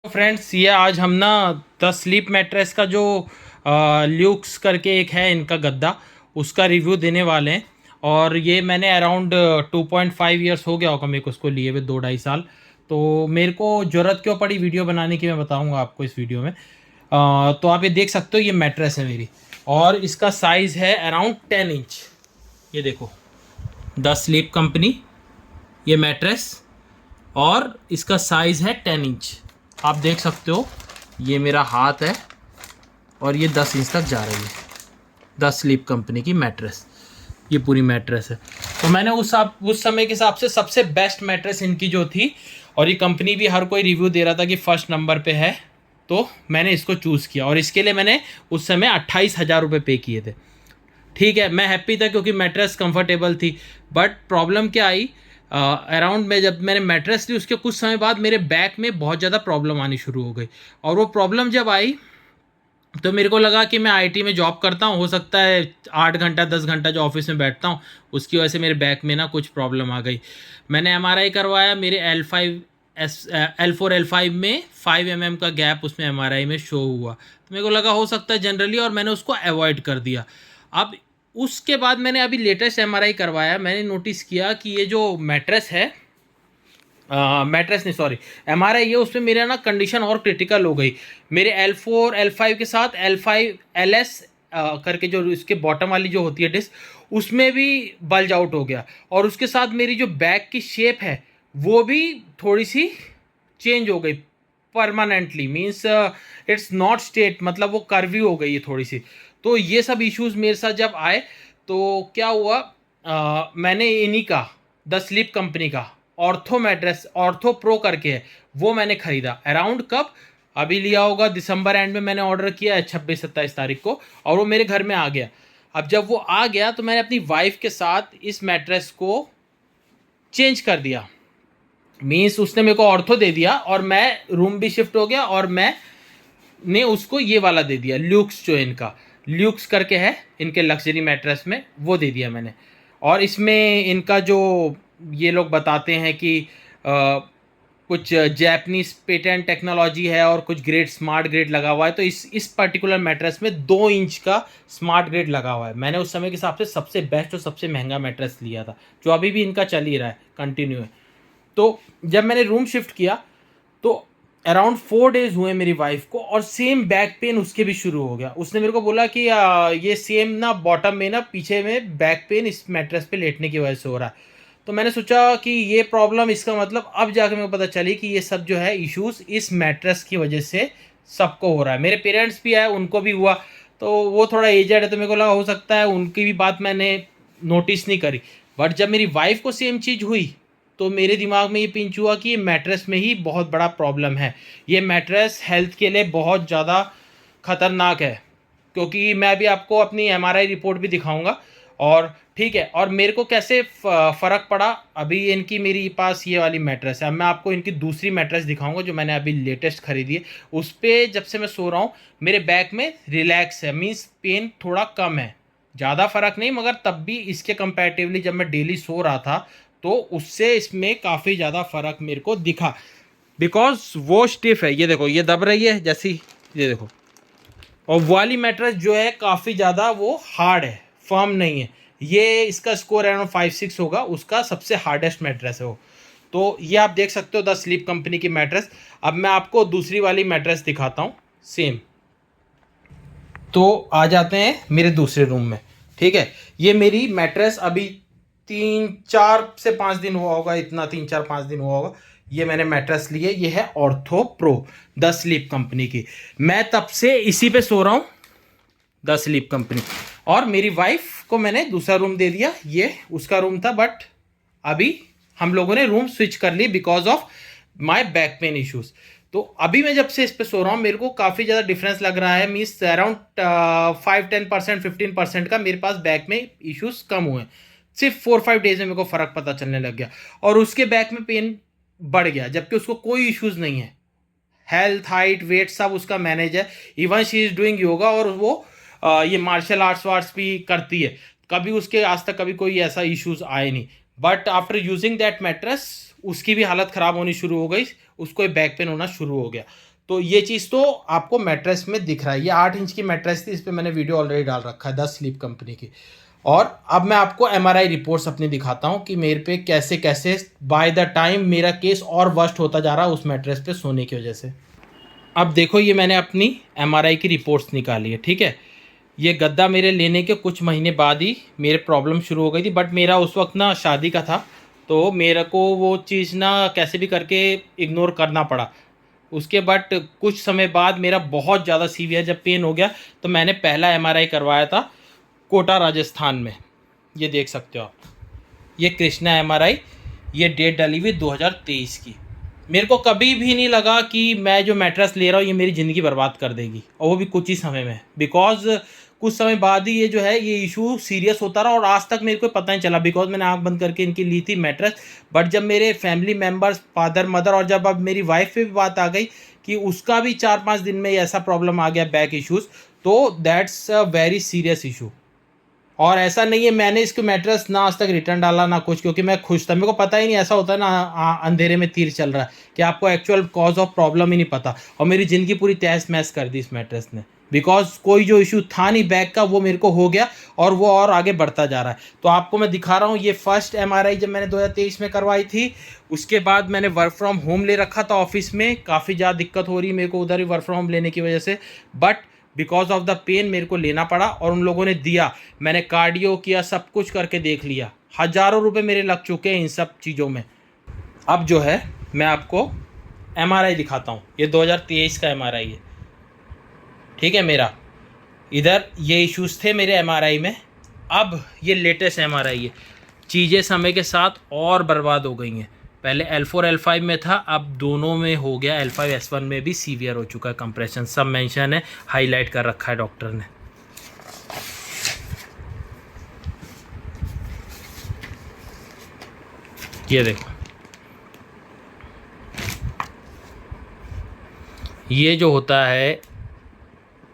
Friends, ये आज हम ना द स्लीप मैट्रेस का जो ल्यूक्स करके एक है इनका गद्दा, उसका रिव्यू देने वाले हैं। और ये मैंने अराउंड 2.5 ईयर्स हो गया होगा मेरे को उसको लिए हुए, 2-2.5 साल। तो मेरे को ज़रूरत क्यों पड़ी वीडियो बनाने की, मैं बताऊंगा आपको इस वीडियो में। तो आप ये देख सकते हो, ये मैट्रेस है मेरी, और इसका साइज़ है अराउंड 10 इंच। ये देखो, द स्लीप कंपनी, ये मैट्रेस, और इसका साइज़ है 10 इंच। आप देख सकते हो, ये मेरा हाथ है और ये 10 इंच तक जा रही है। द स्लीप कंपनी की मैट्रेस, ये पूरी मैट्रेस है। तो मैंने उस समय के हिसाब से सबसे बेस्ट मैट्रेस इनकी जो थी, और ये कंपनी भी हर कोई रिव्यू दे रहा था कि फर्स्ट नंबर पे है, तो मैंने इसको चूज़ किया। और इसके लिए मैंने उस समय 28,000 रुपये पे किए थे। ठीक है, मैं हैप्पी था क्योंकि मैट्रेस कंफर्टेबल थी। बट प्रॉब्लम क्या आई, अराउंड में जब मैंने मैट्रेस ली उसके कुछ समय बाद मेरे बैक में बहुत ज़्यादा प्रॉब्लम आनी शुरू हो गई। और वो प्रॉब्लम जब आई तो मेरे को लगा कि मैं आईटी में जॉब करता हूँ, हो सकता है 8 घंटा 10 घंटा जो ऑफिस में बैठता हूँ उसकी वजह से मेरे बैक में ना कुछ प्रॉब्लम आ गई। मैंने एमआरआई करवाया, मेरे L4 L5 में 5 mm का गैप उसमें एमआरआई में शो हुआ। तो मेरे को लगा हो सकता है जनरली, और मैंने उसको अवॉइड कर दिया। अब उसके बाद मैंने अभी लेटेस्ट एमआरआई करवाया, मैंने नोटिस किया कि ये जो मैट्रेस है, मैट्रेस नहीं सॉरी, एमआरआई, ये उसमें मेरा ना कंडीशन और क्रिटिकल हो गई। मेरे L4 L5 के साथ L5 LS करके जो इसके बॉटम वाली जो होती है डिस्क, उसमें भी बल्ज आउट हो गया। और उसके साथ मेरी जो बैक की शेप है वो भी थोड़ी सी चेंज हो गई permanently. Means it's not straight, मतलब वो कर्वी हो गई है थोड़ी सी। तो ये सब इश्यूज मेरे साथ जब आए तो क्या हुआ, मैंने इन्हीं का, द स्लीप कंपनी का ऑर्थो मैट्रेस, ऑर्थो प्रो करके है, वो मैंने खरीदा। अराउंड कब, अभी लिया होगा दिसंबर एंड में मैंने ऑर्डर किया है, 26-27 तारीख को, और वो मेरे घर में आ गया। अब जब वो आ गया तो मैंने अपनी वाइफ के साथ इस मैट्रेस को चेंज कर दिया। मीन्स उसने मेरे को ऑर्थो दे दिया और मैं रूम भी शिफ्ट हो गया, और मैं ने उसको ये वाला दे दिया, ल्यूक्स, जो इनका ल्यूक्स करके है इनके लग्जरी मैट्रेस में, वो दे दिया मैंने। और इसमें इनका जो ये लोग बताते हैं कि कुछ जैपनीज पेटेंट टेक्नोलॉजी है और कुछ ग्रेड, स्मार्ट ग्रेड लगा हुआ है। तो इस पर्टिकुलर मैट्रेस में 2 इंच का स्मार्ट ग्रेड लगा हुआ है। मैंने उस समय के हिसाब से सबसे बेस्ट और सबसे महंगा मैट्रेस लिया था, जो अभी भी इनका चल ही रहा है, कंटिन्यू है। तो जब मैंने रूम शिफ्ट किया तो अराउंड 4 डेज हुए मेरी वाइफ को, और सेम बैक पेन उसके भी शुरू हो गया। उसने मेरे को बोला कि ये सेम ना बॉटम में ना पीछे में बैक पेन इस मैट्रेस पे लेटने की वजह से हो रहा है। तो मैंने सोचा कि ये प्रॉब्लम, इसका मतलब अब जाकर मेरे को पता चली कि ये सब जो है इश्यूज इस मैट्रेस की वजह से सबको हो रहा है। मेरे पेरेंट्स भी आए, उनको भी हुआ। तो वो थोड़ा एजड है तो मेरे को लगा हो सकता है उनकी भी बात मैंने नोटिस नहीं करी। बट जब मेरी वाइफ को सेम चीज़ हुई तो मेरे दिमाग में ये पिंच हुआ कि ये मैट्रेस में ही बहुत बड़ा प्रॉब्लम है। ये मैट्रेस हेल्थ के लिए बहुत ज़्यादा ख़तरनाक है, क्योंकि मैं अभी आपको अपनी एमआरआई रिपोर्ट भी दिखाऊंगा। और ठीक है, और मेरे को कैसे फ़र्क पड़ा, अभी इनकी मेरी पास ये वाली मैट्रेस है। अब मैं आपको इनकी दूसरी मैट्रेस दिखाऊंगा जो मैंने अभी लेटेस्ट खरीदी है। उस पर जब से मैं सो रहा हूँ मेरे बैक में रिलैक्स है, मीन्स पेन थोड़ा कम है, ज़्यादा फ़र्क नहीं, मगर तब भी इसके कंपैरेटिवली जब मैं डेली सो रहा था तो उससे इसमें काफ़ी ज़्यादा फ़र्क मेरे को दिखा। बिकॉज वो स्टिफ है, ये देखो, ये दब रही है जैसी, ये देखो। और वाली मैट्रेस जो है काफ़ी ज़्यादा वो हार्ड है, फर्म नहीं है। ये इसका स्कोर अराउंड 5-6 होगा, उसका सबसे हार्डेस्ट मैट्रेस है वो। तो ये आप देख सकते हो द स्लीप कंपनी की मैट्रेस। अब मैं आपको दूसरी वाली मैट्रेस दिखाता हूँ सेम। तो आ जाते हैं मेरे दूसरे रूम में। ठीक है, ये मेरी मैट्रेस अभी 3-4 से 5 दिन हुआ होगा, इतना 3-4-5 दिन हुआ होगा। ये मैंने मैट्रेस ली है, ये है ortho pro, the sleep company की। मैं तब से इसी पे सो रहा हूँ, द स्लीप कंपनी। और मेरी वाइफ को मैंने दूसरा रूम दे दिया, ये उसका रूम था। बट अभी हम लोगों ने रूम स्विच कर ली because of my back pain issues. तो अभी मैं जब से इस पे सो रहा हूँ मेरे को काफ़ी ज़्यादा डिफरेंस लग रहा है। मीन्स अराउंड 5-10% 15% का मेरे पास बैक में इश्यूज कम हुए। सिर्फ 4-5 डेज में मेरे को फ़र्क पता चलने लग गया, और उसके बैक में पेन बढ़ गया, जबकि उसको कोई इश्यूज नहीं है। हेल्थ, हाइट, वेट सब उसका मैनेज है। Even she is doing yoga, और वो ये मार्शल आर्ट्स वार्ट्स भी करती है। कभी उसके आज तक कभी कोई ऐसा इश्यूज आए नहीं। But after using that mattress उसकी भी हालत ख़राब होनी शुरू हो गई, उसको बैक पेन होना शुरू हो गया। तो ये चीज़ तो आपको मैट्रेस में दिख रहा है। ये 8 इंच की मैट्रेस थी, इस पर मैंने वीडियो ऑलरेडी डाल रखा है 10 स्लीप कंपनी की। और अब मैं आपको एमआरआई रिपोर्ट्स अपनी दिखाता हूँ कि मेरे पे कैसे कैसे बाय द टाइम मेरा केस और वर्स्ट होता जा रहा है उस मैट्रेस पे सोने की वजह से। अब देखो, ये मैंने अपनी एमआरआई की रिपोर्ट्स निकाली है, ठीक है। ये गद्दा मेरे लेने के कुछ महीने बाद ही मेरे प्रॉब्लम शुरू हो गई थी, बट मेरा उस वक्त ना शादी का था, तो मेरे को वो चीज़ ना कैसे भी करके इग्नोर करना पड़ा। उसके बट कुछ समय बाद मेरा बहुत ज़्यादा सीवियर जब पेन हो गया, तो मैंने पहला एमआरआई करवाया था कोटा राजस्थान में। ये देख सकते हो आप, ये कृष्णा एमआरआई, ये डेट डाली हुई 2023 की। मेरे को कभी भी नहीं लगा कि मैं जो मैट्रेस ले रहा हूँ ये मेरी ज़िंदगी बर्बाद कर देगी, और वो भी कुछ ही समय में, बिकॉज कुछ समय बाद ही ये जो है ये इशू सीरियस होता रहा, और आज तक मेरे को पता नहीं चला, बिकॉज मैंने आंख बंद करके इनकी ली थी मैट्रेस। बट जब मेरे फैमिली मेम्बर्स, फादर मदर, और जब अब मेरी वाइफ पे भी बात आ गई कि उसका भी 4-5 दिन में ऐसा प्रॉब्लम आ गया बैक इशूज़, तो that's a very serious issue. और ऐसा नहीं है मैंने इसको मैट्रेस ना आज तक रिटर्न डाला ना कुछ, क्योंकि मैं खुश था। मेरे को पता ही नहीं, ऐसा होता है ना अंधेरे में तीर चल रहा है कि आपको एक्चुअल कॉज ऑफ प्रॉब्लम ही नहीं पता। और मेरी ज़िंदगी पूरी तहस महस कर दी इस मैट्रेस ने, बिकॉज कोई जो इशू था नहीं बैक का वो मेरे को हो गया, और वो और आगे बढ़ता जा रहा है। तो आपको मैं दिखा रहा हूँ, ये फर्स्ट एमआरआई जब मैंने 2023 में करवाई थी। उसके बाद मैंने वर्क फ्रॉम होम ले रखा था ऑफिस में, काफ़ी ज़्यादा दिक्कत हो रही मेरे को उधर ही वर्क फ्रॉम होम लेने की वजह से, but because of the pain मेरे को लेना पड़ा, और उन लोगों ने दिया। मैंने कार्डियो किया, सब कुछ करके देख लिया, हज़ारों रुपए मेरे लग चुके हैं इन सब चीज़ों में। अब जो है मैं आपको एमआरआई दिखाता हूँ। ये 2023 का एमआरआई है, ठीक है मेरा। इधर ये इश्यूज़ थे मेरे एमआरआई में, अब ये लेटेस्ट एमआरआई है। चीज़ें समय के साथ और बर्बाद हो गई हैं। पहले L4 L5 में था, अब दोनों में हो गया। L5 S1 में भी सीवियर हो चुका है कंप्रेशन, सब मेंशन है, हाईलाइट कर रखा है डॉक्टर ने। ये देखो, ये जो होता है,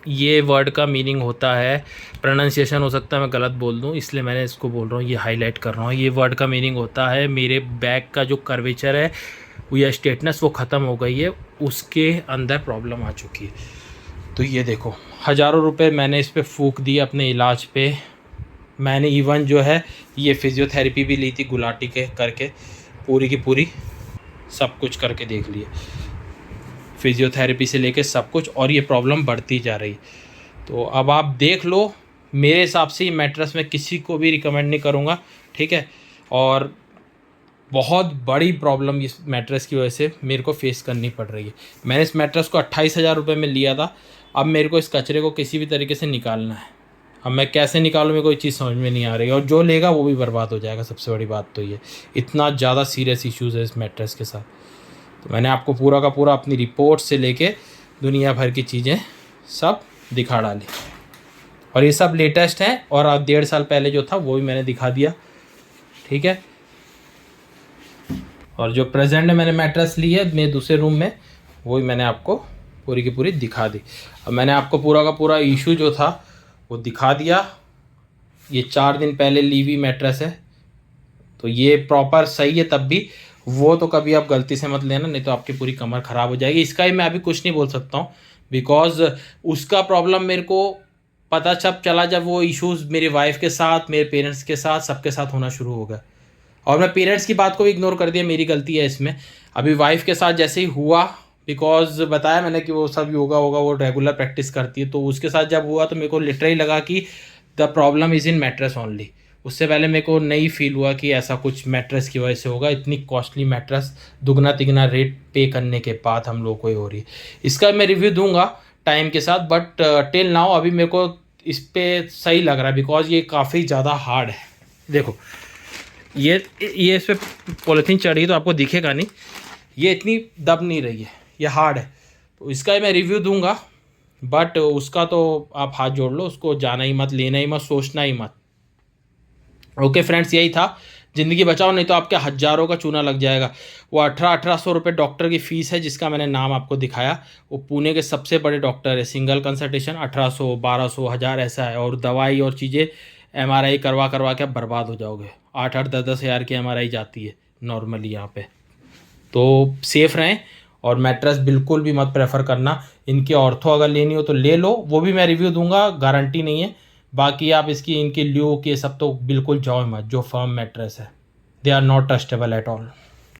ये वर्ड का मीनिंग होता है, प्रोनाउंसिएशन हो सकता है मैं गलत बोल दूं, इसलिए मैंने इसको बोल रहा हूँ, ये हाईलाइट कर रहा हूँ। ये वर्ड का मीनिंग होता है मेरे बैक का जो कर्वेचर है या स्ट्रेटनेस वो ख़त्म हो गई है, उसके अंदर प्रॉब्लम आ चुकी है। तो ये देखो, हज़ारों रुपए मैंने इस पर फूंक दिए अपने इलाज पे। मैंने इवन जो है ये फिज़ियोथेरेपी भी ली थी गुलाटी के करके, पूरी की पूरी सब कुछ करके देख लिए, फिज़ियोथेरेपी से लेके सब कुछ, और ये प्रॉब्लम बढ़ती जा रही। तो अब आप देख लो, मेरे हिसाब से ये मैट्रेस मैं किसी को भी रिकमेंड नहीं करूँगा, ठीक है। और बहुत बड़ी प्रॉब्लम इस मैट्रेस की वजह से मेरे को फेस करनी पड़ रही है। मैंने इस मैट्रेस को 28,000 रुपये में लिया था। अब मेरे को इस कचरे को किसी भी तरीके से निकालना है। अब मैं कैसे निकालूँ, मेरे को ये चीज़ समझ में नहीं आ रही, और जो लेगा वो भी बर्बाद हो जाएगा। सबसे बड़ी बात तो ये, इतना ज़्यादा सीरियस इश्यूज़ है इस मैट्रेस के साथ। तो मैंने आपको पूरा का पूरा अपनी रिपोर्ट से लेके दुनिया भर की चीज़ें सब दिखा डाली, और ये सब लेटेस्ट हैं। और अब 1.5 साल पहले जो था वो भी मैंने दिखा दिया, ठीक है। और जो प्रेजेंट में मैंने मैट्रेस ली है मेरे दूसरे रूम में, वो भी मैंने आपको पूरी की पूरी दिखा दी। अब मैंने आपको पूरा का पूरा इशू जो था वो दिखा दिया। ये 4 दिन पहले ली हुई मैट्रेस है, तो ये प्रॉपर सही है। तब भी वो तो कभी आप गलती से मत लेना, नहीं तो आपकी पूरी कमर ख़राब हो जाएगी। इसका ही मैं अभी कुछ नहीं बोल सकता हूँ, बिकॉज उसका प्रॉब्लम मेरे को पता जब चला, जब वो इश्यूज़ मेरी वाइफ के साथ, मेरे पेरेंट्स के साथ, सबके साथ होना शुरू हो गया। और मैं पेरेंट्स की बात को भी इग्नोर कर दिया, मेरी गलती है इसमें। अभी वाइफ के साथ जैसे ही हुआ, बिकॉज बताया मैंने कि वो सब योगा होगा वो रेगुलर प्रैक्टिस करती है, तो उसके साथ जब हुआ तो मेरे को लिटरली लगा कि the problem is in mattress only. उससे पहले मेरे को नहीं फील हुआ कि ऐसा कुछ मैट्रेस की वजह से होगा। इतनी कॉस्टली मैट्रेस दुगना तिगना रेट पे करने के बाद हम लोग को ही हो रही है। इसका मैं रिव्यू दूंगा टाइम के साथ, बट टिल नाउ अभी मेरे को इस पर सही लग रहा है, बिकॉज ये काफ़ी ज़्यादा हार्ड है। देखो, ये इस पर पॉलीथीन चढ़ी तो आपको दिखेगा नहीं, ये इतनी दब नहीं रही है, ये हार्ड है। तो इसका मैं रिव्यू दूंगा, बट उसका तो आप हाथ जोड़ लो, उसको जाना ही मत, लेना ही मत, सोचना ही मत। ओके फ्रेंड्स, यही था। ज़िंदगी बचाओ, नहीं तो आपके हज़ारों का चूना लग जाएगा। वो 1800 रुपये डॉक्टर की फ़ीस है, जिसका मैंने नाम आपको दिखाया। वो पुणे के सबसे बड़े डॉक्टर है। सिंगल कंसल्टेशन 1800, 1200, 1000 ऐसा है। और दवाई और चीज़ें MRI करवा करवा के आप बर्बाद हो जाओगे। 8-8, 10-10 हज़ार की MRI जाती है नॉर्मली यहाँ पे। तो सेफ़ रहें, और मैट्रेस बिल्कुल भी मत प्रेफर करना। इनकी ऑर्थो अगर लेनी हो तो ले लो, वो भी मैं रिव्यू दूंगा, गारंटी नहीं है। बाकी आप इनकी ल्यूक ये सब तो बिल्कुल जाओ मत, जो फर्म मैट्रेस है, they are not trustable at all.